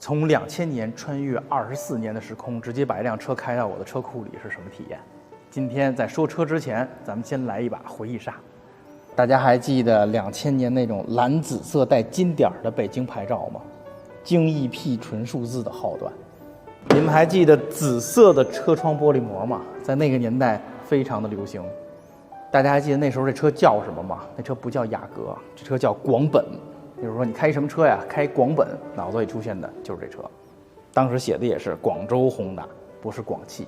从2000年穿越24年的时空，直接把一辆车开到我的车库里是什么体验？今天在说车之前，咱们先来一把回忆杀。大家还记得2000年那种蓝紫色带金点的北京牌照吗？京 EP 纯数字的号段。你们还记得紫色的车窗玻璃膜吗？在那个年代非常的流行。大家还记得那时候这车叫什么吗？那车不叫雅阁，这车叫广本。就是说你开什么车呀？开广本，脑子里出现的就是这车。当时写的也是广州宏达，不是广汽。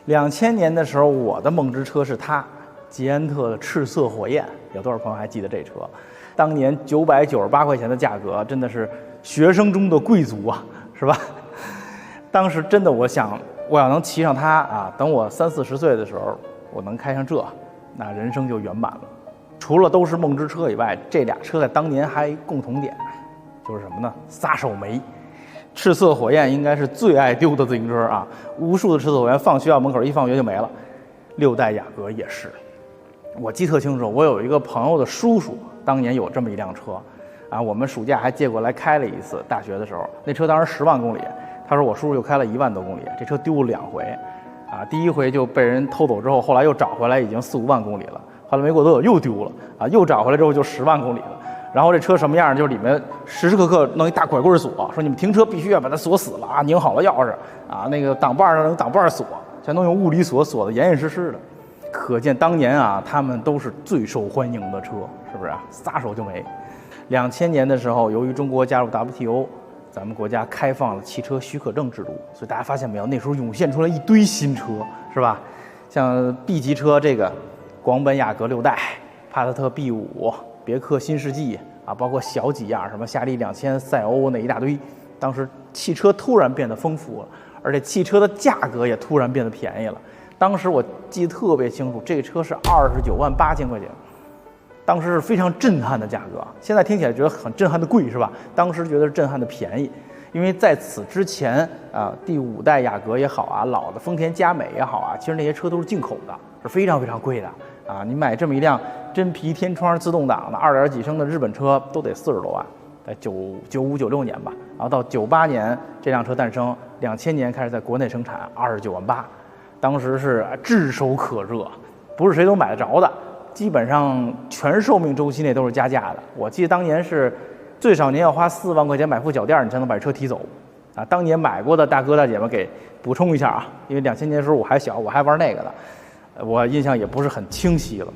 2000年的时候，我的梦之车是它，捷安特的赤色火焰。有多少朋友还记得这车？当年998块钱的价格，真的是学生中的贵族啊，是吧？当时真的我想，我要能骑上它啊，等我30、40岁的时候，我能开上这，那人生就圆满了。除了都是梦之车以外，这俩车在当年还共同点，就是什么呢？撒手没。赤色火焰应该是最爱丢的自行车啊，无数的赤色火焰放学校门口一放学就没了。6代雅阁也是，我记特清楚，我有一个朋友的叔叔当年有这么一辆车啊，我们暑假还借过来开了一次，大学的时候，那车当时10万公里，他说我叔叔就开了1万多公里，这车丢了2回啊，第一回就被人偷走之后，后来又找回来，已经4、5万公里了。后来没过多久又丢了啊，又找回来之后就10万公里了。然后这车什么样？就是里面时时刻刻弄一大拐棍锁，说你们停车必须要把它锁死了啊，拧好了钥匙啊，那个挡把上用挡把锁，全都用物理锁锁得严严实实的。可见当年啊，他们都是最受欢迎的车，是不是啊？撒手就没。2000年的时候，由于中国加入 WTO， 咱们国家开放了汽车许可证制度，所以大家发现没有，那时候涌现出来一堆新车，是吧？像 B 级车这个。广本雅阁6代、帕萨特 B5、别克新世纪啊，包括小几样什么夏利2000、赛欧那一大堆。当时汽车突然变得丰富了，而且汽车的价格也突然变得便宜了。当时我记得特别清楚，这个车是29万8千块钱，当时是非常震撼的价格。现在听起来觉得很震撼的贵，是吧？当时觉得是震撼的便宜，因为在此之前啊，第5代雅阁也好啊，老的丰田佳美也好啊，其实那些车都是进口的，是非常非常贵的。啊，你买这么一辆真皮天窗自动挡的2点几升的日本车，都得40多万，在95、96年吧。然后到98年这辆车诞生，2000年开始在国内生产，29万8，当时是炙手可热，不是谁都买得着的，基本上全寿命周期内都是加价的。我记得当年是最少您要花4万块钱买副脚垫，你才能把车提走。啊，当年买过的大哥大姐们给补充一下啊，因为2000年的时候我还小，我还玩那个的。我印象也不是很清晰了。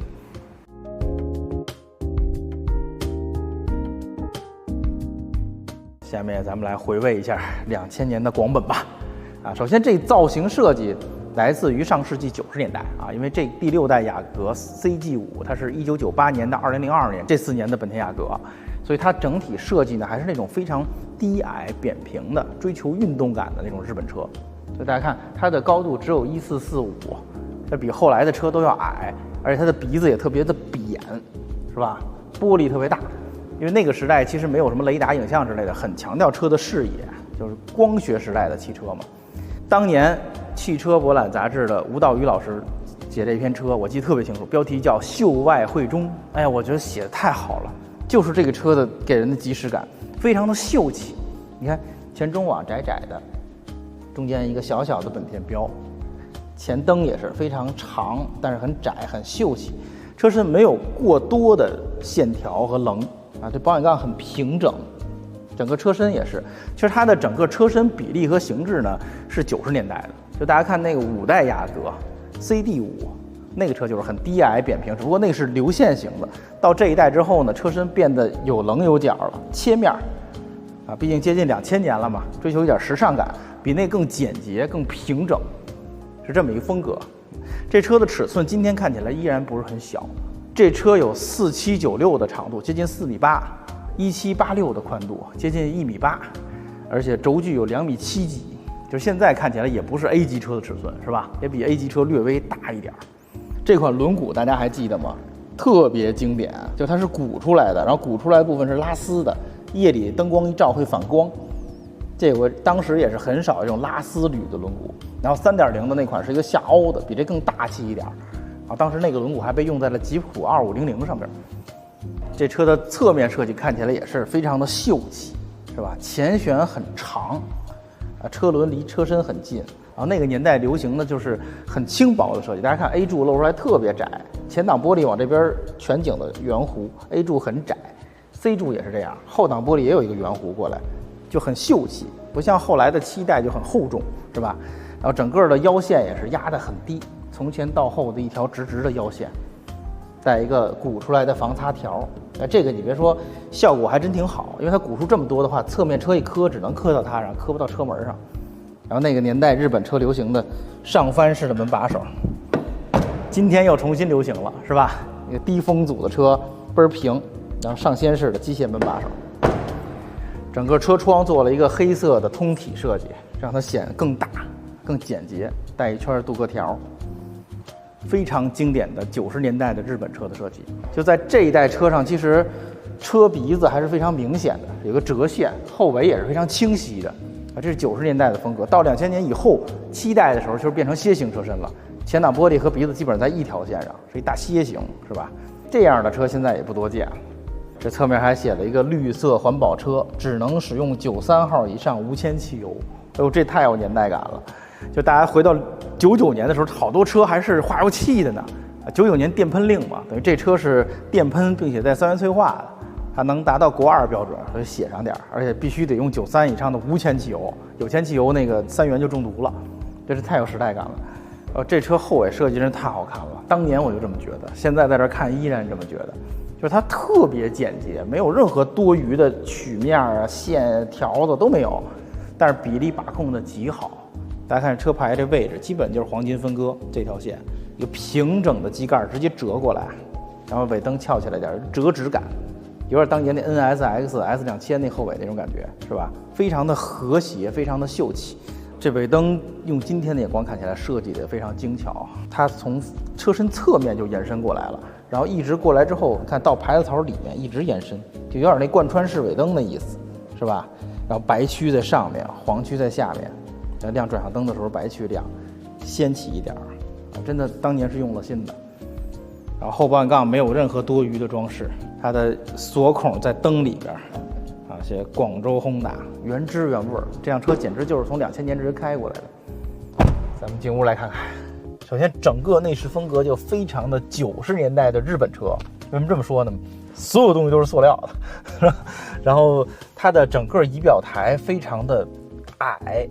下面咱们来回味一下2000年的广本吧。啊，首先这造型设计来自于上世纪90年代啊，因为这第6代雅阁 CG5 它是1998年到2002年这4年的本田雅阁，所以它整体设计呢还是那种非常低矮扁平的，追求运动感的那种日本车。所以大家看它的高度只有1445。这比后来的车都要矮，而且它的鼻子也特别的扁，是吧？玻璃特别大，因为那个时代其实没有什么雷达影像之类的，很强调车的视野，就是光学时代的汽车嘛。当年汽车博览杂志的吴道宇老师写这篇车，我记得特别清楚，标题叫《秀外慧中》。哎呀，我觉得写的太好了，就是这个车的给人的即视感，非常的秀气。你看前中网窄窄的，中间一个小小的本田标。前灯也是非常长，但是很窄，很秀气。车身没有过多的线条和棱啊，这保险杠很平整，整个车身也是。其实它的整个车身比例和形制呢是90年代的，就大家看那个5代雅阁 CD5， 那个车就是很低矮扁平，只不过那个是流线型的。到这一代之后呢，车身变得有棱有角了，切面啊，毕竟接近2000年了嘛，追求一点时尚感，比那更简洁、更平整。是这么一个风格。这车的尺寸今天看起来依然不是很小，这车有4796的长度，接近4.8米，1786的宽度，接近1.8米，而且轴距有2.7米几，就现在看起来也不是 A 级车的尺寸，是吧？也比 A 级车略微大一点。这款轮毂大家还记得吗？特别经典，就它是鼓出来的，然后鼓出来的部分是拉丝的，夜里灯光一照会反光。这个当时也是很少这种拉丝铝的轮毂，然后3.0的那款是一个下凹的，比这更大气一点啊。当时那个轮毂还被用在了吉普2500上面。这车的侧面设计看起来也是非常的秀气是吧？前悬很长，车轮离车身很近。然后那个年代流行的就是很轻薄的设计，大家看 A 柱露出来特别窄，前挡玻璃往这边全景的圆弧 ，A 柱很窄 ，C 柱也是这样，后挡玻璃也有一个圆弧过来，就很秀气，不像后来的7代就很厚重，是吧？然后整个的腰线也是压得很低，从前到后的一条直直的腰线，带一个鼓出来的防擦条。这个你别说，效果还真挺好，因为它鼓出这么多的话，侧面车一磕只能磕到它上，磕不到车门上。然后那个年代日本车流行的上翻式的门把手，今天又重新流行了，是吧？那个低风阻的车倍儿平，然后上掀式的机械门把手，整个车窗做了一个黑色的通体设计，让它显得更大、更简洁，带一圈镀铬条，非常经典的90年代的日本车的设计。就在这一代车上，其实车鼻子还是非常明显的，有个折线，后尾也是非常清晰的。这是90年代的风格，到2000年以后7代的时候，就是变成楔形车身了，前挡玻璃和鼻子基本上在一条线上，是一大楔形，是吧？这样的车现在也不多见。这侧面还写了一个绿色环保车，只能使用93号以上无铅汽油。哎呦，这太有年代感了！就大家回到99年的时候，好多车还是化油器的呢。99年电喷令嘛，等于这车是电喷，并且带3元催化的。它能达到国2标准，所以写上点，而且必须得用93以上的无铅汽油，有铅汽油那个3元就中毒了，这是太有时代感了。这车后尾设计真是太好看了，当年我就这么觉得，现在在这看依然这么觉得，就是它特别简洁，没有任何多余的曲面啊、线条子都没有，但是比例把控的极好。大家看车牌这位置，基本就是黄金分割这条线，一个平整的机盖直接折过来，然后尾灯翘起来点，折直感。有点当年那 NSX、S2000 那后尾那种感觉，是吧？非常的和谐，非常的秀气。这尾灯用今天的眼光看起来设计的非常精巧，它从车身侧面就延伸过来了，然后一直过来之后，看到牌子槽里面一直延伸，就有点那贯穿式尾灯的意思，是吧？然后白区在上面，黄区在下面，亮转向灯的时候白区亮，掀起一点，真的当年是用了心的。然后后半杠没有任何多余的装饰，它的锁孔在灯里边，写广州轰达，原汁原味儿。这辆车简直就是从2000年直接开过来的。咱们进屋来看看，首先整个内饰风格就非常的90年代的日本车。为什么这么说呢？所有东西都是塑料的，然后它的整个仪表台非常的矮，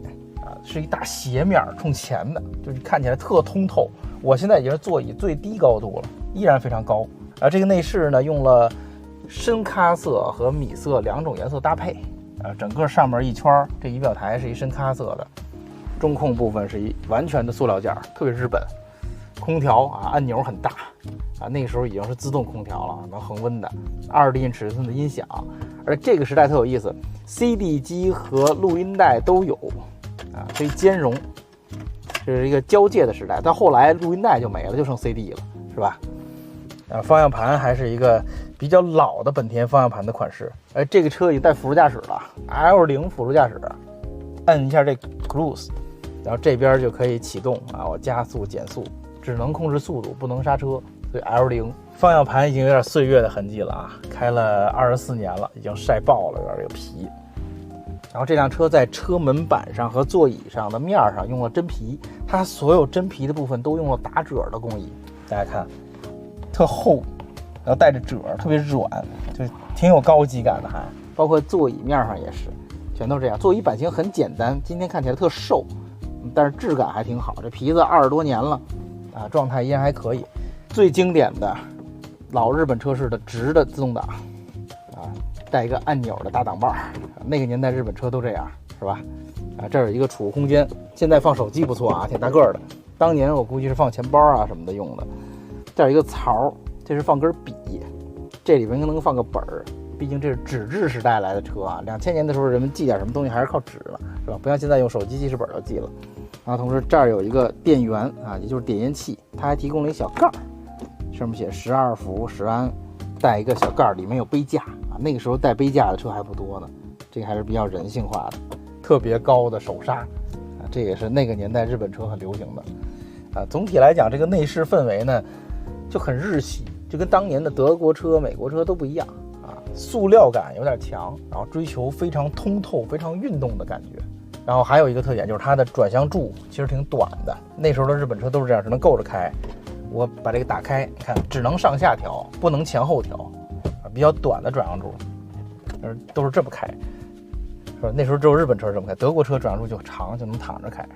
是一大斜面冲前的，就是看起来特通透。我现在已经是座椅最低高度了，依然非常高。这个内饰呢，用了深咖色和米色2种颜色搭配，整个上面一圈，这仪表台是一深咖色的，中控部分是一完全的塑料件，特别日本。空调按钮很大，那个时候已经是自动空调了，能恒温的，20英尺寸的音响，而且这个时代特有意思 ，CD 机和录音带都有，可以兼容。这是一个交界的时代，到后来录音带就没了，就剩 CD 了，是吧？方向盘还是一个比较老的本田方向盘的款式。这个车已经带辅助驾驶了 ，L0 辅助驾驶，按一下这 Cruise， 然后这边就可以启动我加速减速，只能控制速度，不能刹车，所以 L0。方向盘已经有点岁月的痕迹了开了24年了，已经晒爆了，有点这个皮。然后这辆车在车门板上和座椅上的面上用了真皮，它所有真皮的部分都用了打褶的工艺。大家看，特厚，然后带着褶，特别软，就挺有高级感的还。包括座椅面上也是，全都这样。座椅版型很简单，今天看起来特瘦，但是质感还挺好。这皮子20多年了，状态依然还可以。最经典的老日本车式的直的自动挡，带一个按钮的大挡把，那个年代日本车都这样，是吧？这儿有一个储物空间，现在放手机不错挺大个的。当年我估计是放钱包什么的用的。这儿有一个槽，这是放根笔，这里边能放个本儿，毕竟这是纸质时代来的车2000年的时候人们记点什么东西还是靠纸了，是吧？不像现在用手机记事本就记了。然后同时这儿有一个电源也就是点烟器，它还提供了一小盖儿，上面写12伏10安，带一个小盖儿，里面有杯架那个时候带杯架的车还不多呢，这个还是比较人性化的。特别高的手刹这也是那个年代日本车很流行的总体来讲，这个内饰氛围呢就很日系，就跟当年的德国车、美国车都不一样塑料感有点强，然后追求非常通透、非常运动的感觉。然后还有一个特点就是它的转向柱其实挺短的，那时候的日本车都是这样，只能够着开。我把这个打开，你看只能上下调，不能前后调，比较短的转向柱，都是这么开。是吧？那时候只有日本车这么开，德国车转向柱就长，就能躺着开。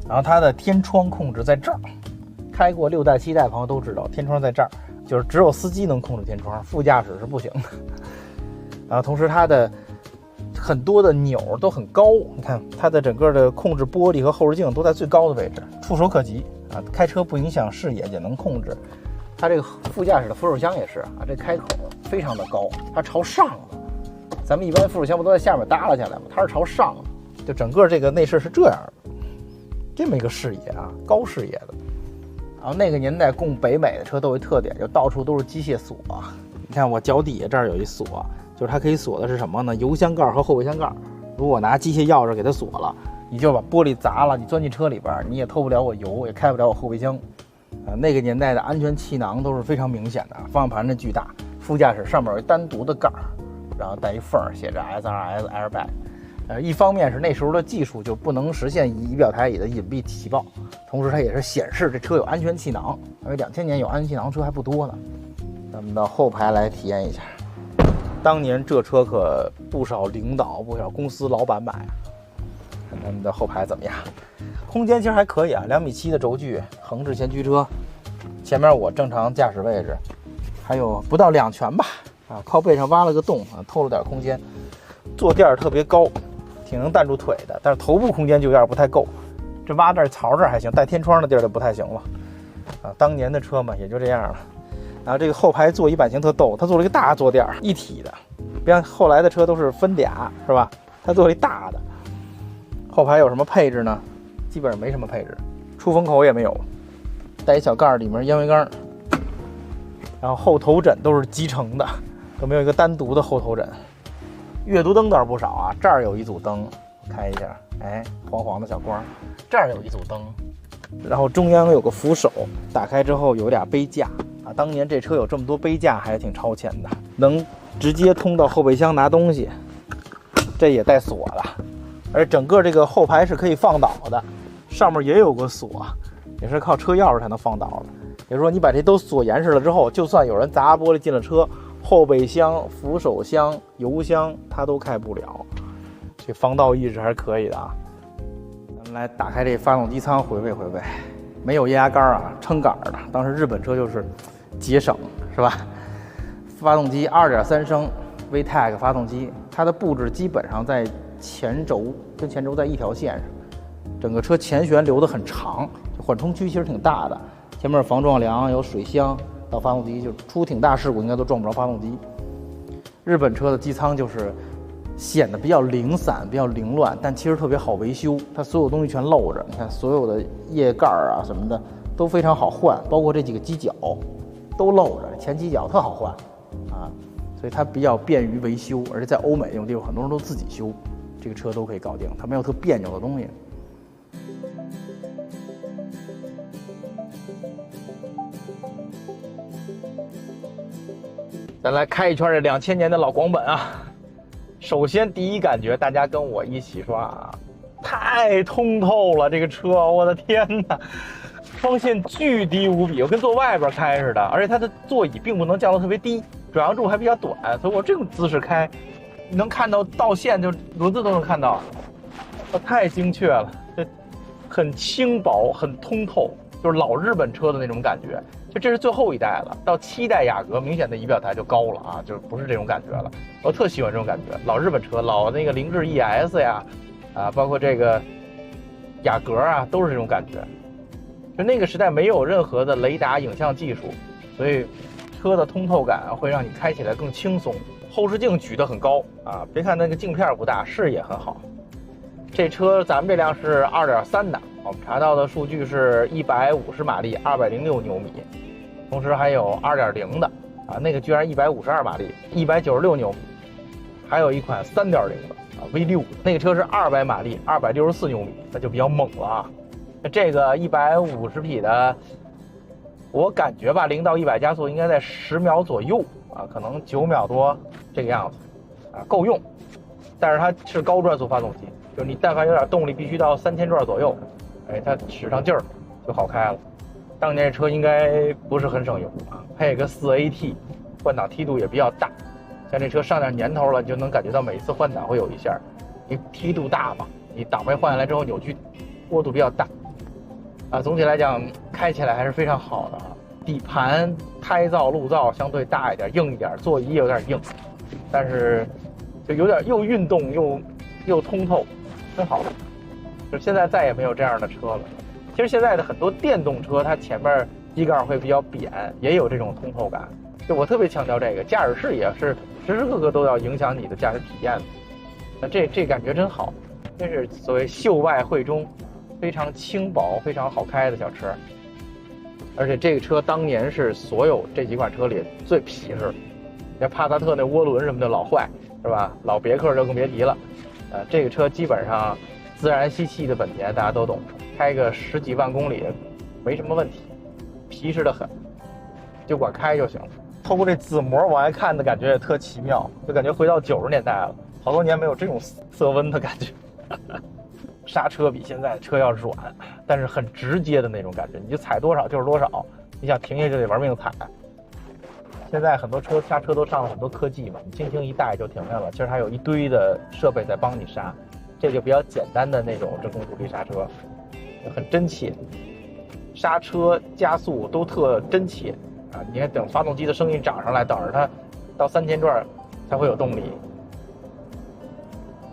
然后它的天窗控制在这儿，开过6代7代朋友都知道，天窗在这儿，就是只有司机能控制天窗，副驾驶是不行的。然后同时它的很多的钮都很高，你看它的整个的控制玻璃和后视镜都在最高的位置，触手可及啊，开车不影响视野也能控制。它这个副驾驶的扶手箱也是啊，这开口非常的高，它朝上的。咱们一般扶手箱不都在下面耷拉下来吗？它是朝上的，就整个这个内饰是这样的，这么一个视野啊，高视野的。然后那个年代供北美的车都有一特点，就到处都是机械锁。你看我脚底下这儿有一锁，就是它可以锁的是什么呢？油箱盖和后备箱盖。如果我拿机械钥匙给它锁了，你就把玻璃砸了，你钻进车里边，你也偷不了我油，也开不了我后备箱。那个年代的安全气囊都是非常明显的，方向盘这巨大，副驾驶上面有一单独的盖儿，然后带一缝写着 SRS Airbag。一方面是那时候的技术就不能实现仪表台里的隐蔽起爆，同时它也是显示这车有安全气囊，因为2000年有安全气囊车还不多呢。咱们到后排来体验一下，当年这车可不少领导、不少公司老板买啊。看咱们的后排怎么样？空间其实还可以啊，2.7米的轴距，横置前驱车，前面我正常驾驶位置，还有不到2拳吧，啊，靠背上挖了个洞啊，透了点空间，坐垫特别高。挺能担住腿的，但是头部空间就有点不太够，这挖这槽这儿还行，带天窗的地儿就不太行了啊。当年的车嘛也就这样了。然后这个后排座椅版型特逗，它做了一个大坐垫，一体的，别像后来的车都是分俩，是吧？它做了一大的。后排有什么配置呢？基本上没什么配置，出风口也没有，带一小盖儿，里面烟灰缸，然后后头枕都是集成的，都没有一个单独的后头枕。阅读灯倒是不少啊，这儿有一组灯，开一下，哎，黄黄的小光，这儿有一组灯，然后中央有个扶手，打开之后有俩杯架啊，当年这车有这么多杯架还挺超前的，能直接通到后备箱拿东西，这也带锁的，而整个这个后排是可以放倒的，上面也有个锁，也是靠车钥匙才能放倒的，也就是说你把这都锁严实了之后，就算有人砸玻璃进了车，后备箱、扶手箱、油箱它都开不了，这防盗意识还是可以的啊。咱们来打开这发动机舱回味回味，没有液压杆啊，撑杆的。当时日本车就是节省，是吧？发动机2.3升 VTEC 发动机，它的布置基本上在前轴跟前轴在一条线上，整个车前悬留得很长，缓冲区其实挺大的，前面防撞梁有水箱。到发动机就出挺大事故，应该都撞不着发动机。日本车的机舱就是显得比较零散、比较凌乱，但其实特别好维修，它所有东西全露着。你看，所有的液盖啊什么的都非常好换，包括这几个机脚都露着，前机脚特好换啊，所以它比较便于维修。而且在欧美这种地方，很多人都自己修，这个车都可以搞定，它没有特别扭的东西。咱来开一圈这2000年的老广本啊！首先第一感觉，大家跟我一起说啊，太通透了，这个车，我的天哪，双线巨低无比，我跟坐外边开似的，而且它的座椅并不能降得特别低，转向柱还比较短，所以我这种姿势开，你能看到线，就轮子都能看到，太精确了，这很轻薄，很通透，就是老日本车的那种感觉。就这是最后一代了，到7代雅阁，明显的仪表台就高了啊，就不是这种感觉了。我特喜欢这种感觉，老日本车，老那个凌志 ES 呀，啊，包括这个雅阁啊，都是这种感觉。就那个时代没有任何的雷达影像技术，所以车的通透感会让你开起来更轻松。后视镜举得很高啊，别看那个镜片不大，视野很好。这车咱们这辆是2.3的，我们查到的数据是150马力，206牛米。同时还有2.0的啊，那个居然152马力，196牛米，还有一款3.0的啊 V6，那个车是200马力，264牛米，那就比较猛了啊。这个150匹的，我感觉吧，0到100加速应该在10秒左右啊，可能9秒多这个样子啊，够用。但是它是高转速发动机，就是你但凡有点动力，必须到3000转左右，哎，它使上劲儿就好开了。当年这车应该不是很省油啊，配个4AT，换挡梯度也比较大。像这车上点年头了，你就能感觉到每次换挡会有一下，你梯度大嘛，你档位换下来之后扭矩坡度比较大啊。总体来讲，开起来还是非常好的啊。底盘、胎噪、路噪相对大一点，硬一点，座椅有点硬，但是就有点又运动又通透，真好。就现在再也没有这样的车了。其实现在的很多电动车，它前面机盖会比较扁，也有这种通透感。就我特别强调这个，驾驶室也是时时刻刻都要影响你的驾驶体验的。那这感觉真好，真是所谓秀外慧中，非常轻薄、非常好开的小车。而且这个车当年是所有这几款车里最皮实，像帕萨特那涡轮什么的老坏，是吧？老别克就更别提了。这个车基本上自然吸气的本田大家都懂，开个10几万公里没什么问题，皮实的很，就管开就行了。透过这紫膜往外看的感觉也特奇妙，就感觉回到90年代了，好多年没有这种色温的感觉。刹车比现在的车要软，但是很直接的那种感觉，你就踩多少就是多少，你想停下就得玩命踩。现在很多车刹车都上了很多科技嘛，你轻轻一带就停下了，其实还有一堆的设备在帮你刹，这就比较简单的那种真空阻力刹车，很真切，刹车加速都特真切啊！你看等发动机的声音涨上来，等着它到3000转才会有动力。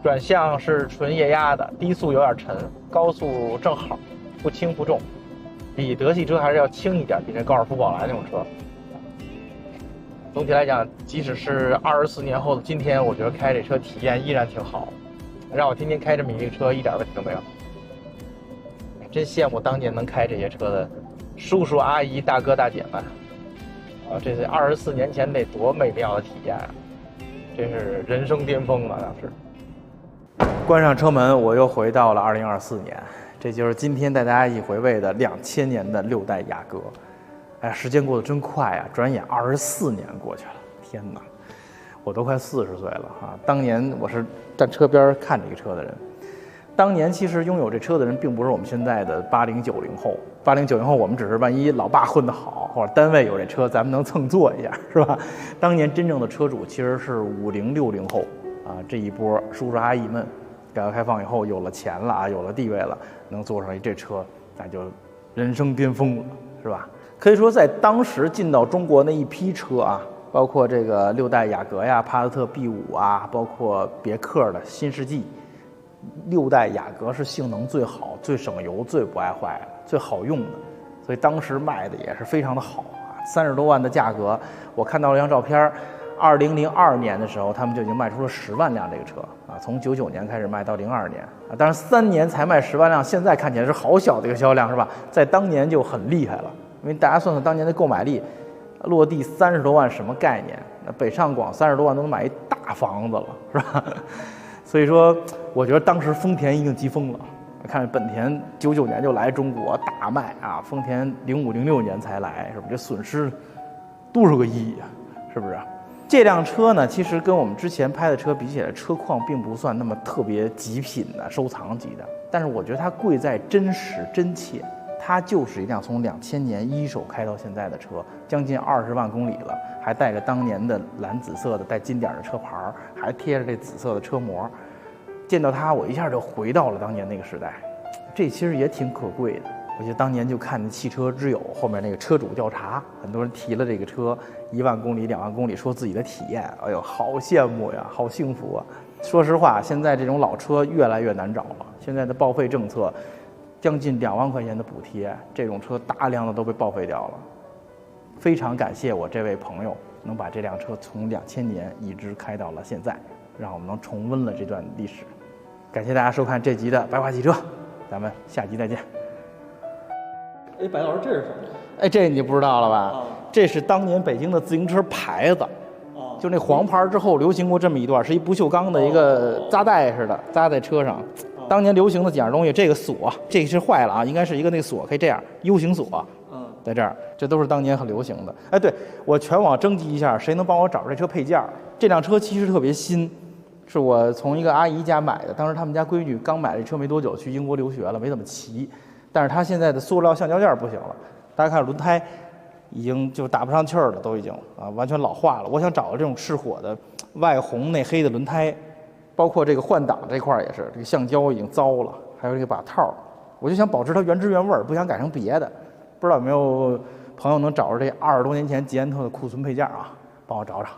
转向是纯液压的，低速有点沉，高速正好，不轻不重，比德系车还是要轻一点，比那高尔夫宝来那种车。总体来讲，即使是24年后的今天，我觉得开这车体验依然挺好，让我天天开这么一个车一点问题都没有。真羡慕当年能开这些车的叔叔阿姨大哥大姐们啊！这是24年前得多美妙的体验啊！这是人生巅峰啊！当时关上车门，我又回到了2024年，这就是今天带大家一起回味的2000年的6代雅阁。哎，时间过得真快啊！转眼24年过去了，天哪，我都快40岁了啊！当年我是站车边看这个车的人。当年其实拥有这车的人并不是我们现在的80、90后，80、90后我们只是万一老爸混得好，或者单位有这车，咱们能蹭坐一下，是吧？当年真正的车主其实是50、60后啊，这一波叔叔阿姨们，改革开放以后有了钱了啊，有了地位了，能坐上这车，那就人生巅峰了，是吧？可以说在当时进到中国那一批车啊，包括这个6代雅阁呀、帕萨特 B5啊，包括别克的新世纪，6代雅阁是性能最好、最省油、最不爱坏、最好用的，所以当时卖的也是非常的好啊，30多万的价格。我看到了一张照片，2002年的时候，他们就已经卖出了10万辆这个车啊，从99年开始卖到02年啊，当然3年才卖10万辆，现在看起来是好小的一个销量，是吧？在当年就很厉害了，因为大家算算当年的购买力，落地30多万什么概念？那北上广30多万都能买一大房子了，是吧？所以说，我觉得当时丰田已经急疯了。看本田99年就来中国大卖啊，丰田05、06年才来，是不是？这损失多少个亿啊？是不是？这辆车呢，其实跟我们之前拍的车比起来，车况并不算那么特别极品的收藏级的，但是我觉得它贵在真实真切。它就是一辆从2000年一手开到现在的车，将近20万公里了，还带着当年的蓝紫色的带金点的车牌，还贴着这紫色的车膜。见到它，我一下就回到了当年那个时代，这其实也挺可贵的。我记得当年就看那汽车之友后面那个车主调查，很多人提了这个车1万公里、2万公里，说自己的体验，哎呦，好羡慕呀，好幸福啊！说实话，现在这种老车越来越难找了，现在的报废政策。将近2万块钱的补贴，这种车大量的都被报废掉了。非常感谢我这位朋友能把这辆车从2000年一直开到了现在，让我们能重温了这段历史。感谢大家收看这集的白话汽车，咱们下集再见。哎，白老师，这是什么？哎，这你就不知道了吧？这是当年北京的自行车牌子。就那黄牌之后流行过这么一段，是一不锈钢的一个扎带似的，扎在车上。当年流行的几样东西，这个锁，这个是坏了啊，应该是一个那个锁，可以这样 U 型锁，在这儿，这都是当年很流行的。哎，对，我全网征集一下，谁能帮我找这车配件？这辆车其实特别新，是我从一个阿姨家买的，当时他们家闺女刚买这车没多久，去英国留学了，没怎么骑。但是它现在的塑料橡胶件不行了，大家看轮胎已经就打不上气儿了，都已经完全老化了。我想找个这种赤火的外红内黑的轮胎，包括这个换挡这块也是，这个橡胶已经糟了，还有这个把套，我就想保持它原汁原味儿，不想改成别的。不知道有没有朋友能找着这20多年前捷安特的库存配件啊？帮我找找。